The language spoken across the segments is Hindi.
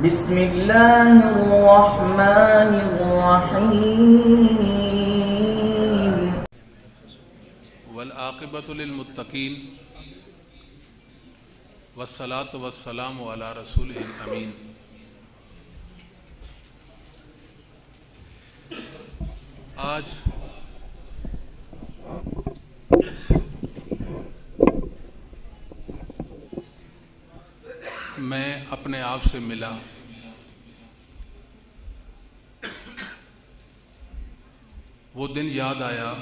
बिस्मिल्लाहिर्रहमानिर्रहीम। वल आक़िबतु लिल मुत्तक़ीन वस्सलातु वस्सलामु अला रसूलिहिल अमीन। आज मैं अपने आप से मिला। वो दिन याद आया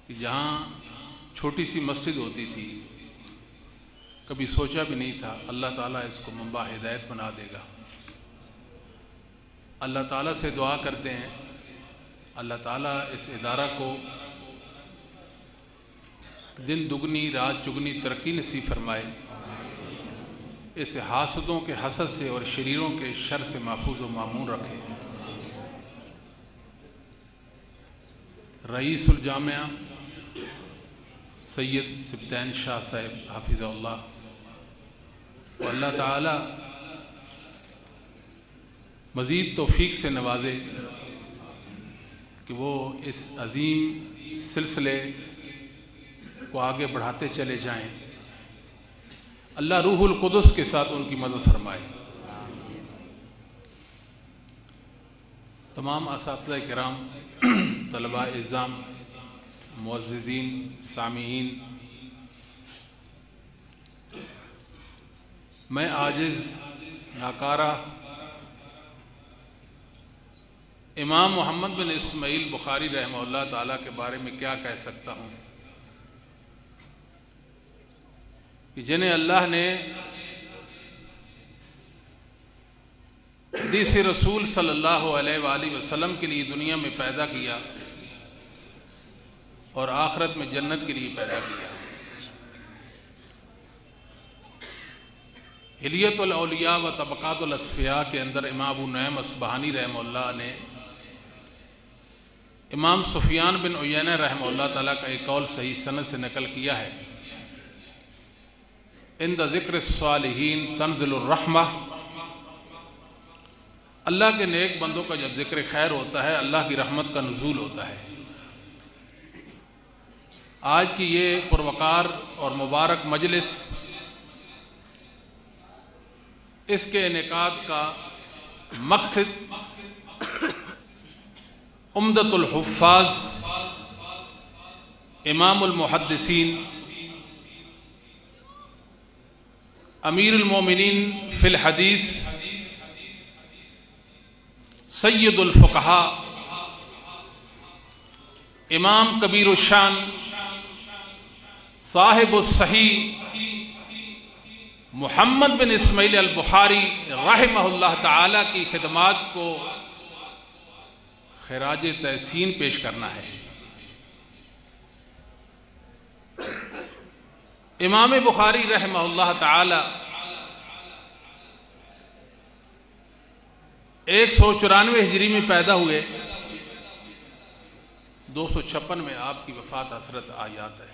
कि जहाँ छोटी सी मस्जिद होती थी, कभी सोचा भी नहीं था अल्लाह ताला इसको मंबा हिदायत बना देगा। अल्लाह ताला से दुआ करते हैं अल्लाह ताला इस इदारा को दिन दुगनी रात चुगनी तरक्की नसीब फरमाए, इस हासदों के हसद से और शरीरों के शर से महफूज व मामून रखे। रईसुल जामिया सैयद सिब्तैन शाह साहब हाफिज़हुल्लाह, अल्लाह ताला मज़ीद तौफ़ीक से नवाजे कि वो इस अज़ीम सिलसिले को आगे बढ़ाते चले जाएं। अल्लाह रूहुल कुदस के साथ उनकी मदद फरमाए। तमाम असातिज़ा किराम, तलबा इज़्ज़ाम, मुअज़्ज़िज़ीन, सामीईन, मैं आजिज़ नाकारा इमाम मोहम्मद बिन इस्माइल बुखारी रहमहुल्लाह ताला के बारे में क्या कह सकता हूँ कि जिन्हें अल्लाह ने हदीस रसूल सल्लल्लाहु अलैहि वसल्लम के लिए दुनिया में पैदा किया और आखिरत में जन्नत के लिए पैदा किया। हिलियतुल औलिया व तबक़ातुल अस्फ़िया के अंदर इमाम अबू नईम अस्बहानी रहमहुल्लाह ने इमाम सुफ़ियान बिन उयैना रहमहुल्लाह ताला का एक कौल सही सनद से नकल किया है। इंद ज़िक्र सालिहीन तंज़िलुर रहमा, अल्लाह के नेक बंदों का जब जिक्र खैर होता है अल्लाह की रहमत का नुज़ूल होता है। आज की ये पुरवकार और मुबारक मजलिस, इसके इनेकाद का मकसद उम्दतुल हुफ़्फ़ाज़ इमामुल मुहद्दिसीन अमीरुल मोमिनीन फिल हदीस सय्यदुल फ़ुक़हा इमाम कबीरुश्शान साहिबुस सही मोहम्मद बिन इस्माइल अल बुखारी रहमहुल्लाह ताला की खिदमात को खिराज तहसीन पेश करना है। इमाम बुखारी रहमहुल्लाह ताला 194 हिजरी में पैदा हुए, 256 में आपकी वफ़ात हसरत आयात है।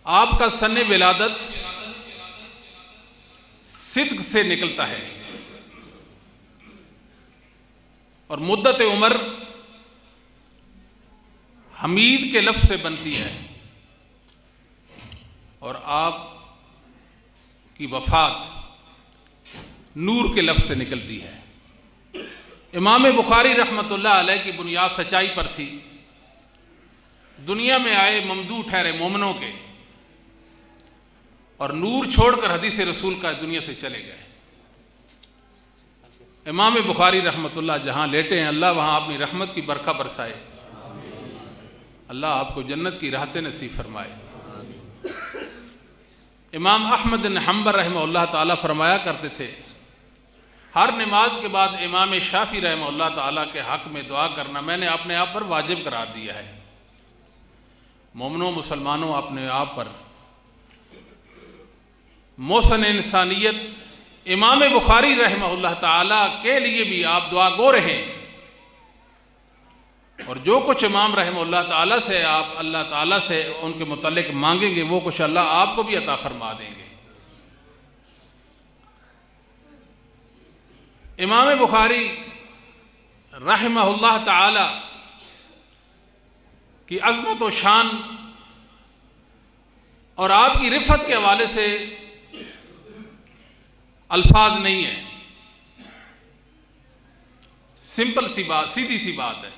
आपका सन्ने विलादत सिद्क़ से निकलता है और मुद्दत उमर हमीद के लफ्ज़ से बनती है और आप की वफ़ात नूर के लफ्ज़ से निकलती है। इमाम बुखारी रहमतुल्लाह अलैह की बुनियाद सच्चाई पर थी। दुनिया में आए ममदू ठहरे मोमिनों के और नूर छोड़कर हदीस रसूल का दुनिया से चले गए। इमाम बुखारी रहमतुल्लाह जहाँ लेटे हैं अल्लाह वहाँ अपनी रहमत की बरखा बरसाए। अल्लाह आपको जन्नत की राहतें नसीब फरमाए। इमाम अहमद बिन हंबल रहमहुल्लाह ताला फरमाया करते थे, हर नमाज के बाद इमाम शाफी रहमहुल्लाह ताला के हक़ में दुआ करना मैंने अपने आप पर वाजिब करार दिया है। मोमिनों मुसलमानों, अपने आप पर मोहसन इंसानियत इमाम बुखारी रहमहुल्लाह ताला के लिए भी आप दुआ गो रहें और जो कुछ इमाम रहमतुल्लाह ताला से आप अल्लाह ताला से उनके मुतल्लिक मांगेंगे वो कुछ अल्लाह आपको भी अता फरमा देंगे। इमाम बुखारी रहमहुल्लाह ताला की अज़मत व शान और आपकी रिफ़त के हवाले से अल्फाज नहीं है। सिंपल सी बात, सीधी सी बात है।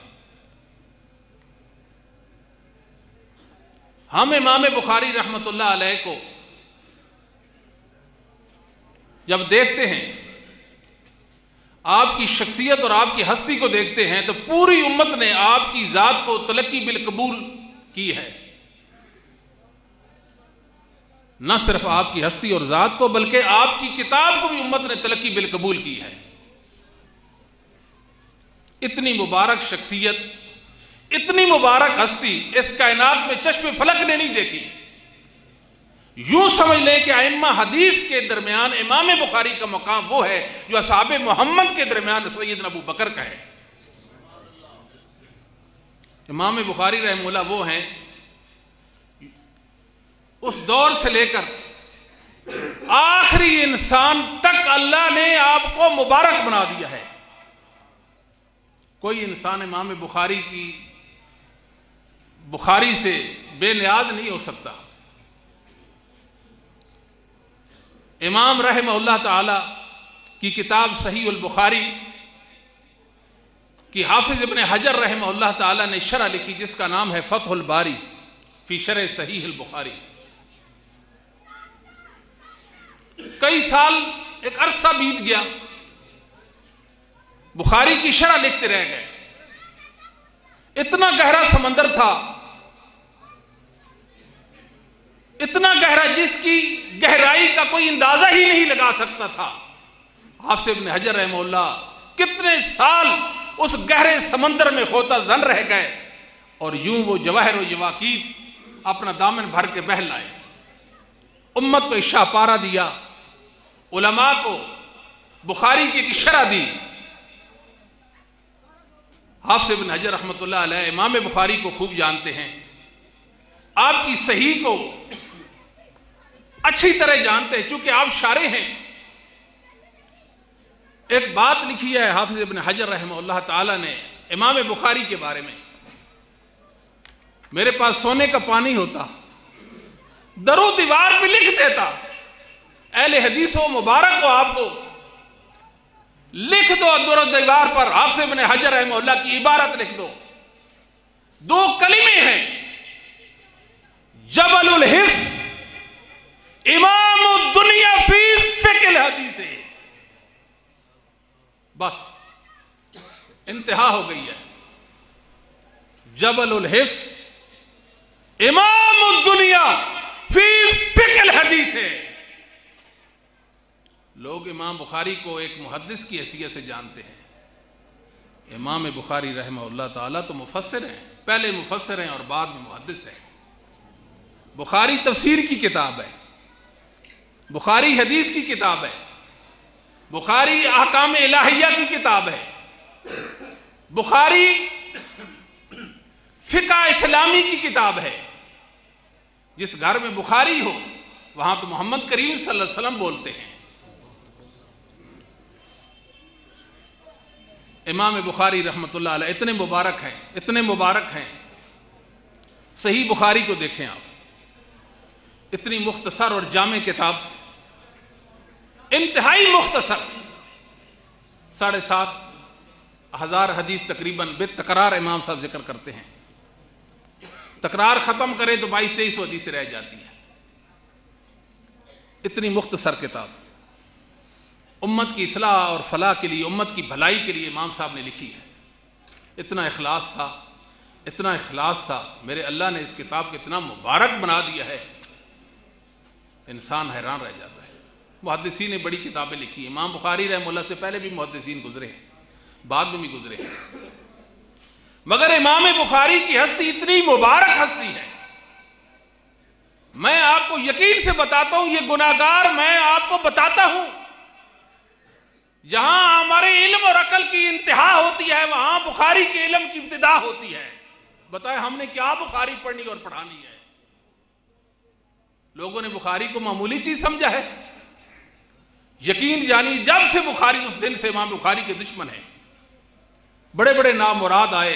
हम इमाम बुखारी रहमतुल्लाह अलैह को जब देखते हैं, आपकी शख्सियत और आपकी हस्ती को देखते हैं, तो पूरी उम्मत ने आपकी ज़ात को तलक्की बिल कबूल की है। न सिर्फ आपकी हस्ती और ज़ात को बल्कि आपकी किताब को भी उम्मत ने तलक्की बिल कबूल की है। इतनी मुबारक शख्सियत, इतनी मुबारक हस्ती इस कायनात में चश्मे फलक ने नहीं देखी। यूं समझ लें कि अइम्मा हदीस के दरमियान इमाम बुखारी का मकाम वो है जो असहाबे मोहम्मद के दरमियान सैयदना अबू बकर का है। इमाम बुखारी रहमतुल्लाह वो हैं, उस दौर से लेकर आखिरी इंसान तक अल्लाह ने आपको मुबारक बना दिया है। कोई इंसान इमाम बुखारी से बेनियाज नहीं हो सकता। इमाम रहमतुल्लाह ताला की किताब सही उल बुखारी की हाफिज इब्न हजर रहमतुल्लाह ताला ने शरह लिखी जिसका नाम है फतहुल बारी फी शरह सही उल बुखारी। कई साल, एक अरसा बीत गया, बुखारी की शरह लिखते रह गए। इतना गहरा समंदर था, इतना गहरा जिसकी गहराई का कोई अंदाजा ही नहीं लगा सकता था। हाफिज इब्न हजर रहमतुल्लाह कितने साल उस गहरे समंदर में खोता जन रह गए और यूं वो जवाहिर व यवाकीत अपना दामन भर के बह लाए। उम्मत को इशा पारा दिया, उलमा को बुखारी की शरह दी। हाफिज इब्न हजर रहमतुल्लाह अलैह इमाम बुखारी को खूब जानते हैं, आपकी सही को अच्छी तरह जानते हैं, चूंकि आप शारे हैं। एक बात लिखी है हाफिज इब्न हजर रहमतुल्लाह ताला ने इमाम बुखारी के बारे में, मेरे पास सोने का पानी होता, दरो दीवार पे लिख देता, अहले हदीसों मुबारक को आपको लिख दो, दरो दीवार पर हाफिज इब्न हजर रहमतुल्लाह की इबारत लिख दो। दो कलिमे हैं, जबलुल हिफ्ज़ इमाम दुनिया फी फिक़्ह हदीस है। बस इंतहा हो गई है। जबलुल हिफ्ज़ इमाम दुनिया फी फिक़्ह हदीस है। लोग इमाम बुखारी को एक मुहद्दिस की हैसियत से जानते हैं। इमाम बुखारी रहमतुल्लाह ताला तो मुफस्सिर हैं, पहले मुफस्सिर हैं और बाद में मुहद्दिस हैं। बुखारी तफसीर की किताब है, बुखारी हदीस की किताब है, बुखारी अहकाम इलाहिया की किताब है, बुखारी फिक़्ह इस्लामी की किताब है। जिस घर में बुखारी हो वहां तो मोहम्मद करीम सल्लल्लाहु अलैहि वसल्लम बोलते हैं। इमाम बुखारी रहमतुल्लाह अलैह इतने मुबारक हैं, इतने मुबारक हैं। सही बुखारी को देखें आप, इतनी मुख्तसर और जामे किताब, इंतहाई मुख्तसर, 7,500 हदीस तकरीबन बेतकरार इमाम साहब जिक्र करते हैं। तकरार ख़त्म करें तो 22-23 हदीसें रह जाती हैं। इतनी मुख्तसर किताब उम्मत की इस्लाह और फलाह के लिए, उम्मत की भलाई के लिए इमाम साहब ने लिखी है। इतना इखलास था, इतना इखलास था, मेरे अल्लाह ने इस किताब को इतना मुबारक बना दिया है, इंसान हैरान रह जाता है। मुहद्दिसीन ने बड़ी किताबें लिखी। इमाम बुखारी रहमतुल्लाह से पहले भी मुहद्दिसीन गुजरे हैं, बाद में भी गुजरे हैं, मगर इमाम बुखारी की हस्ती इतनी मुबारक हस्ती है। मैं आपको यकीन से बताता हूं, ये गुनाहगार मैं आपको बताता हूं, जहां हमारे इल्म और अकल की इंतहा होती है वहां बुखारी के इल्म की इब्तिदा होती है। बताए हमने क्या बुखारी पढ़नी और पढ़ानी है? लोगों ने बुखारी को मामूली चीज समझा है। यकीन जानी जब से बुखारी, उस दिन से इमाम बुखारी के दुश्मन है। बड़े बड़े नाम मुराद आए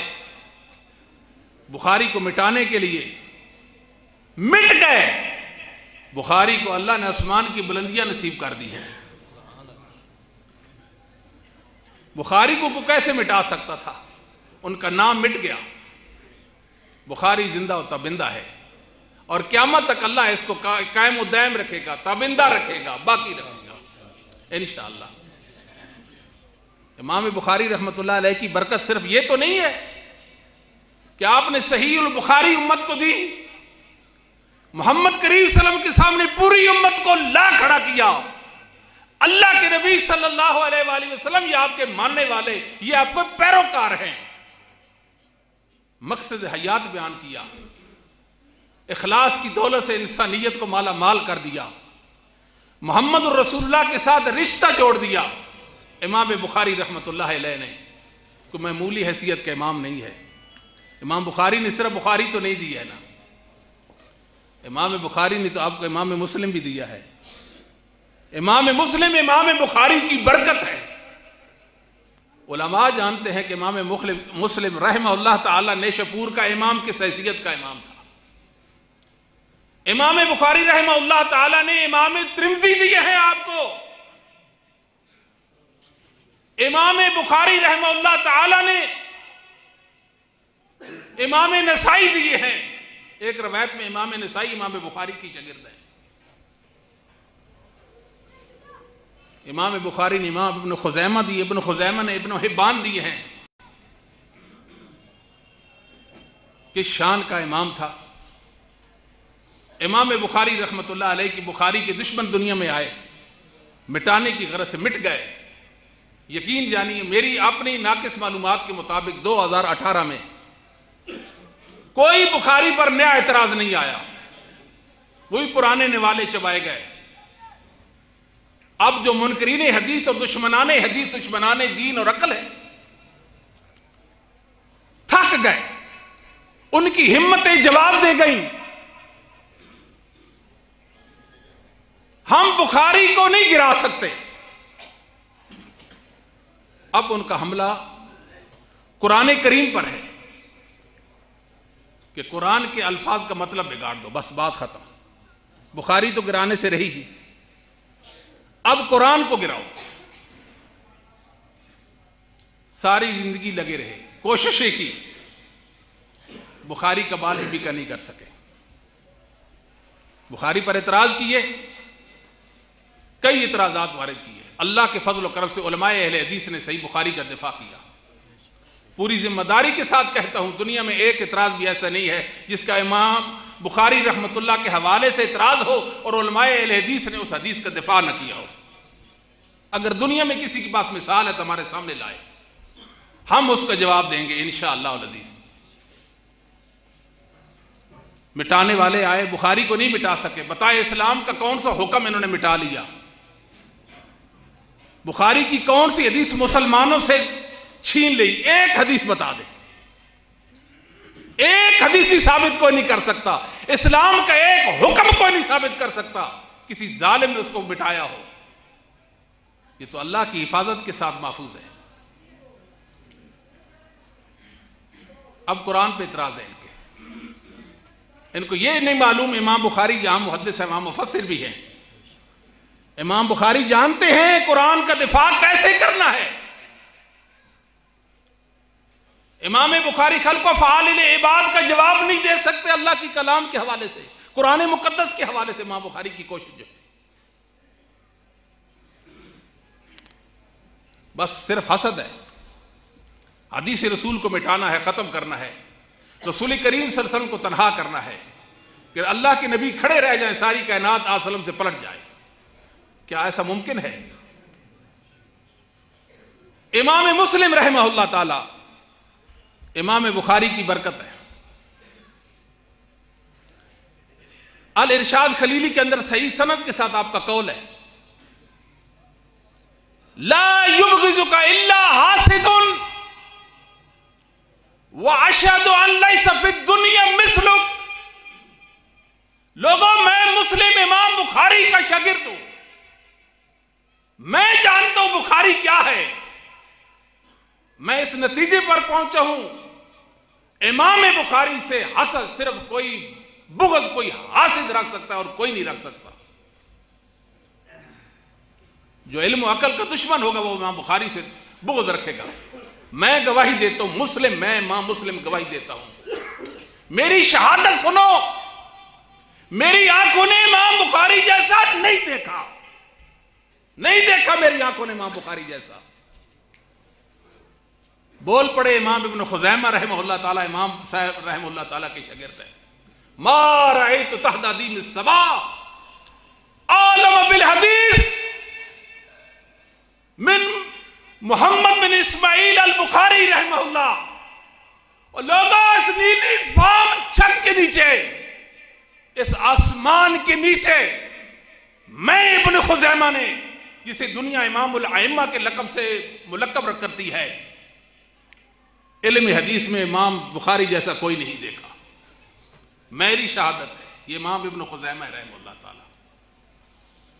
बुखारी को मिटाने के लिए, मिट गए। बुखारी को अल्लाह ने आसमान की बुलंदियां नसीब कर दी हैं। बुखारी को कैसे मिटा सकता था? उनका नाम मिट गया। बुखारी जिंदा और ताबिंदा है और क़यामत तक अल्लाह इसको कायम और दायम रखेगा, ताबिंदा रखेगा, बाकी रखेगा इंशाअल्लाह। इमाम बुखारी रहमतुल्लाह अलैह की बरकत सिर्फ ये तो नहीं है कि आपने सहीहुल बुखारी उम्मत को दी, मोहम्मद करीम सल्लल्लाहु अलैहि वसल्लम के सामने पूरी उम्मत को ला खड़ा किया। अल्लाह के नबी सल्लल्लाहु अलैहि वसल्लम ये आपके मानने वाले, ये आपके पैरोकार हैं। मकसद हयात बयान किया, इखलास की दौलत से इंसानियत को माला माल कर दिया, मोहम्मद रसूलुल्लाह के साथ रिश्ता जोड़ दिया। इमाम बुखारी रहमतुल्लाह अलैह ने कोई मामूली हैसियत का इमाम नहीं है। इमाम बुखारी ने सिर्फ बुखारी तो नहीं दी है ना, इमाम बुखारी ने तो आपको इमाम मुस्लिम भी दिया है। इमाम मुस्लिम इमाम बुखारी की बरकत है। उलमा जानते हैं कि इमाम मुस्लिम रहमहुल्लाह ताला नेशपुर का इमाम किस हैसियत का इमाम था। इमाम बुखारी रहमहुल्लाह ताला ने इमाम तिर्मिज़ी दिए हैं आपको, इमाम बुखारी रहमहुल्लाह ताला ने इमाम नसाई दिए हैं। एक रवायत में इमाम नसाई इमाम बुखारी की शागिर्द है। इमाम बुखारी ने इमाम इब्न खुज़ैमा दिए, इब्न खुज़ैमा ने इब्न हिब्बान दिए हैं। किस शान का इमाम था। इमाम बुखारी रहमतुल्लाह अलैह की बुखारी के दुश्मन दुनिया में आए, मिटाने की गरज से मिट गए। यकीन जानिए मेरी अपनी नाकिस मालूमात के मुताबिक 2018 में कोई बुखारी पर नया एतराज नहीं आया, वही पुराने निवाले चबाए गए। अब जो मुनकरीने हदीस और दुश्मनाने हदीस, दुश्मनाने दीन और अकल है, थक गए, उनकी हिम्मतें जवाब दे गई। हम बुखारी को नहीं गिरा सकते। अब उनका हमला कुरान करीम पर है कि कुरान के अल्फाज का मतलब बिगाड़ दो, बस बात खत्म। बुखारी तो गिराने से रही ही, अब कुरान को गिराओ। सारी जिंदगी लगे रहे, कोशिशें की, बुखारी का बाल भी का नहीं कर सके। बुखारी पर एतराज किए, कई इतराजात वारिद किए। अल्लाह के फजल करम से उलमाए अहले हदीस ने सही बुखारी का दिफा किया। पूरी जिम्मेदारी के साथ कहता हूं, दुनिया में एक इतराज भी ऐसा नहीं है जिसका इमाम बुखारी रहमतुल्लाह के हवाले से इतराज हो और उलमाए अहले हदीस ने उस हदीस का दिफा न किया हो। अगर दुनिया में किसी के पास मिसाल है तो हमारे सामने लाए, हम उसका जवाब देंगे इंशाअल्लाह अज़ीज़। मिटाने वाले आए, बुखारी को नहीं मिटा सके। बताए इस्लाम का कौन सा हुक्म इन्होंने मिटा लिया? बुखारी की कौन सी हदीस मुसलमानों से छीन ली? एक हदीस बता दे, एक हदीस भी साबित कोई नहीं कर सकता। इस्लाम का एक हुक्म कोई नहीं साबित कर सकता किसी जालिम ने उसको मिटाया हो। ये तो अल्लाह की हिफाजत के साथ महफूज है। अब कुरान पे इतराज है इनको ये नहीं मालूम इमाम बुखारी जहां मुहद्दिस है वहां मुफस्सिर भी है। इमाम बुखारी जानते हैं कुरान का दिफा कैसे करना है। इमाम बुखारी खल्क़ व फ़आलिल इबाद का जवाब नहीं दे सकते अल्लाह की कलाम के हवाले से, कुरान मुक़द्दस के हवाले से। इमाम बुखारी की कोशिश जो है बस सिर्फ हसद है, हदीस रसूल को मिटाना है, ख़त्म करना है, रसूल करीम सल्लल्लाहु अलैहि वसल्लम को तनहा करना है कि अल्लाह के नबी खड़े रह जाए, सारी कायनात आप सल्लम से पलट जाए। क्या ऐसा मुमकिन है? इमाम मुस्लिम रहमहुल्लाह ताला, इमाम बुखारी की बरकत है। अल इरशाद खलीली के अंदर सही सनद के साथ आपका कौल है। ला युबग़िज़ुका इल्ला हासिदुन व अशहदु अन लैसा फिद दुनिया मिस्लुक। लोगों, मैं मुस्लिम इमाम बुखारी का शागिर्द हूं, मैं जानता हूं बुखारी क्या है। मैं इस नतीजे पर पहुंचा हूं, इमाम बुखारी से हसद सिर्फ कोई बुग़्ज़, कोई हासिद रख सकता है और कोई नहीं रख सकता। जो इल्म व अकल का दुश्मन होगा वो इमाम बुखारी से बुग़्ज़ रखेगा। मैं गवाही देता हूं, मुस्लिम, मैं इमाम मुस्लिम गवाही देता हूं। मेरी शहादत सुनो, मेरी आंखों ने इमाम बुखारी जैसा नहीं देखा, नहीं देखा मेरी आंखों ने इमाम बुखारी जैसा। बोल पड़े इमाम इब्न खुज़ैमा रहमहुल्लाह ताला, इमाम साहब रहमहुल्लाह ताला के शागिर्द है। मा रअयतु तहता दीन सबा आलम बिल हदीस मिन मोहम्मद बिन इस्माइल अल बुखारी रहमहुल्लाह। और लोगों, इस नीली फाम छत के नीचे, इस आसमान के नीचे, मैं इब्न खुज़ैमा ने, जिसे दुनिया इमामुल आइम्मा के लक़ब से मुलक़्क़ब करती है, इल्म हदीस में इमाम बुखारी जैसा कोई नहीं देखा। मेरी शहादत है, ये इमाम इब्न खुज़ैमा रहमहुल्लाह ताला।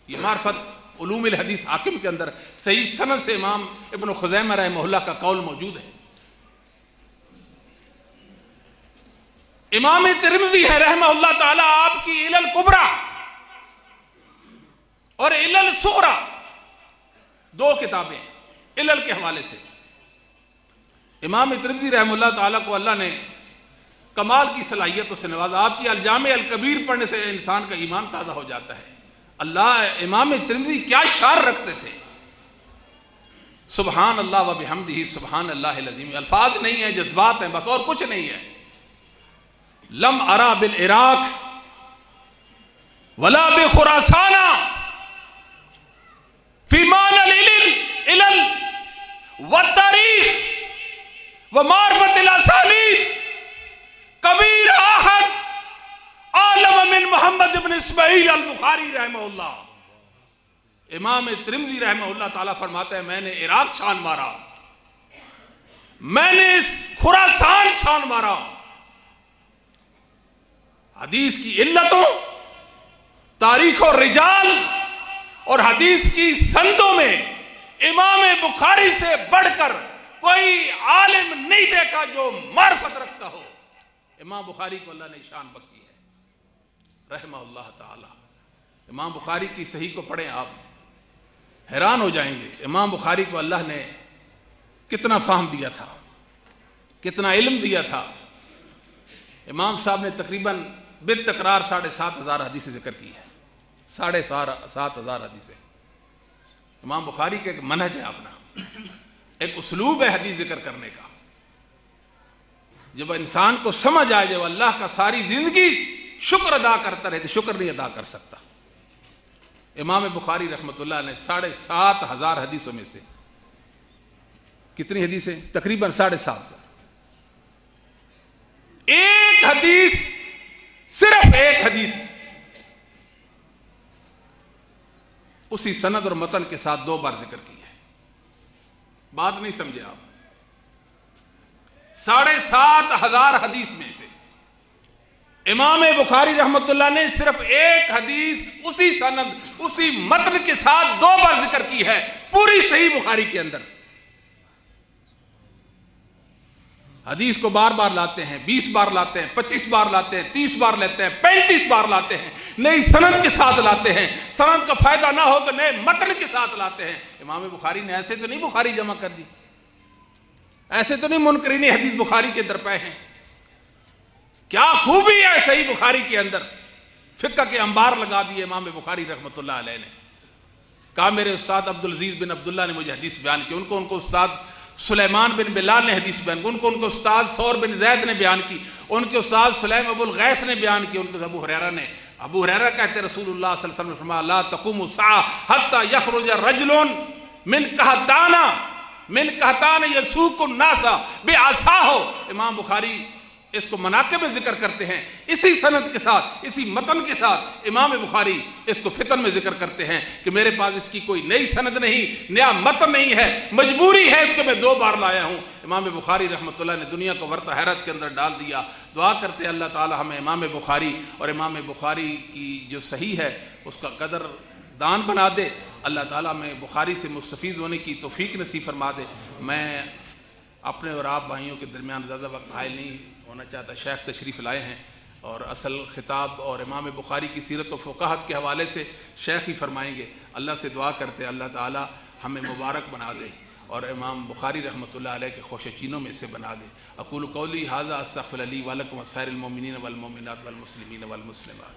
ये मार्फत उलूमुल हदीस हाकिम के अंदर सही सनद से इमाम इब्न खुज़ैमा रहमहुल्लाह का कौल मौजूद है। इमाम तिर्मिज़ी है रहमहुल्लाह ताला, आपकी इलल कुबरा और इलल सुगरा दो किताबें इलल के हवाले से। इमाम तिर्मिज़ी रहमहुल्लाह ताला को अल्लाह ने कमाल की सलाहियतों से नवाजा। आपकी अल जामे अल कबीर पढ़ने से इंसान का ईमान ताज़ा हो जाता है। अल्लाह, इमाम तिर्मिज़ी क्या शार रखते थे, सुबहान अल्लाह व बिहम्दिही सुबहान अल्लाहिल अज़ीम। अल्फाज नहीं है, जज्बात हैं बस, और कुछ नहीं है। लम अरा बिल इराक वला बि खुरासाना फीमान इलल व तारीख व मारफत अल असानीद कबीर आहद आलम मिन मोहम्मद इब्न इस्माइल अल बुखारी रहमहुल्लाह। इमाम तिर्मिज़ी रहमहुल्लाह ताला फरमाते हैं, मैंने इराक छान मारा, मैंने इस खुरासान छान मारा। हदीस की इल्लतों, तारीख और रिजाल और हदीस की संदों में इमाम बुखारी से बढ़कर कोई आलिम नहीं देखा जो मार्फत रखता हो। इमाम बुखारी को अल्लाह ने शान बख्शी है रहमहुल्लाह ताला। इमाम बुखारी की सही को पढ़ें, आप हैरान हो जाएंगे। इमाम बुखारी को अल्लाह ने कितना फाहम दिया था, कितना इल्म दिया था। इमाम साहब ने तकरीबन बेतकरार 7,500 हदीसें जिक्र की है, 7,500 हदीसें। इमाम बुखारी का एक मनहज है अपना, एक उसलूब है हदीस जिक्र करने का। जब इंसान को समझ आए, जब अल्लाह का सारी जिंदगी शुक्र अदा करता रहे तो शुक्र नहीं अदा कर सकता। इमाम बुखारी रहमतुल्लाह ने 7,500 हदीसों में से कितनी हदीसें? तकरीबन 7,500। एक हदीस, सिर्फ एक हदीस उसी सनद और मतन के साथ 2 बार जिक्र की है। बात नहीं समझे आप? 7,500 हदीस में से इमाम बुखारी रहमतुल्लाह ने सिर्फ एक हदीस उसी सनद, उसी मतन के साथ 2 बार जिक्र की है पूरी सही बुखारी के अंदर। हदीस को बार बार लाते हैं, 20 बार लाते हैं, 25 बार लाते हैं, 30 बार लेते हैं, 35 बार लाते हैं, नई सनद के साथ लाते हैं। सनद का फायदा ना हो तो नए मतन के साथ लाते हैं। इमाम बुखारी ने ऐसे तो नहीं बुखारी जमा कर दी, ऐसे तो नहीं मुनकरीन हदीस बुखारी के दरपे हैं। क्या खूबी है सही बुखारी के अंदर, फिक्र के अंबार लगा दिए इमाम बुखारी रहमतुल्लाह अलैह ने। कहा मेरे उस्ताद अब्दुल अजीज बिन अब्दुल्ला ने मुझे हदीस बयान की, उनको उस्ताद सुलेमान बिन बिलाल ने हदीस बयान की, उनको उस्ताद सौर बिन जैद ने बयान की, उनके उस्ताद सुलैम अबुल गैस ने बयान की, उनके अबू हुरैरा ने। अबू हुरैरा कहते रसूलुल्लाह सल्लल्लाहु अलैहि वसल्लम फरमाया ला तक़ूमु साअ हत्ता यखरुज रजुलुन मिन कहताना यसूकुन नासा बिअसाहु। इमाम बुखारी इसको मनाक़िब में जिक्र करते हैं, इसी सनद के साथ, इसी मतन के साथ इमाम बुखारी इसको फितन में जिक्र करते हैं कि मेरे पास इसकी कोई नई सनद नहीं, नया मतन नहीं है, मजबूरी है, इसको मैं 2 बार लाया हूँ। इमाम बुखारी रहमतुल्लाह ने दुनिया को वर्त हैरत के अंदर डाल दिया। दुआ करते हैं अल्लाह ताला हमें इमाम बुखारी और इमाम बुखारी की जो सही है उसका कदर दान बना दे। अल्लाह ताला हमें बुखारी से मुस्तफ़ीज़ होने की तौफीक नसीब फरमा दे। मैं अपने और आप भाइयों के दरमियान ज़्यादा वक्त हायल नहीं होना चाहता। शेख तशरीफ़ लाए हैं और असल खिताब और इमाम बुखारी की सीरत व फ़ुक़ाहत के हवाले से शेख ही फरमाएंगे। अल्लाह से दुआ करते हैं अल्लाह ताला हमें मुबारक बना दे और इमाम बुखारी रहमतुल्लाह अलैह के ख़ुशचीनों में से बना दे। अक़ूलु क़ौली हाज़ा अस्तग़फ़िरुल्लाह ली व लकुम व साइरिल मोमिनीन वल मोमिनात वल मुस्लिमीन वल मुस्लिमात।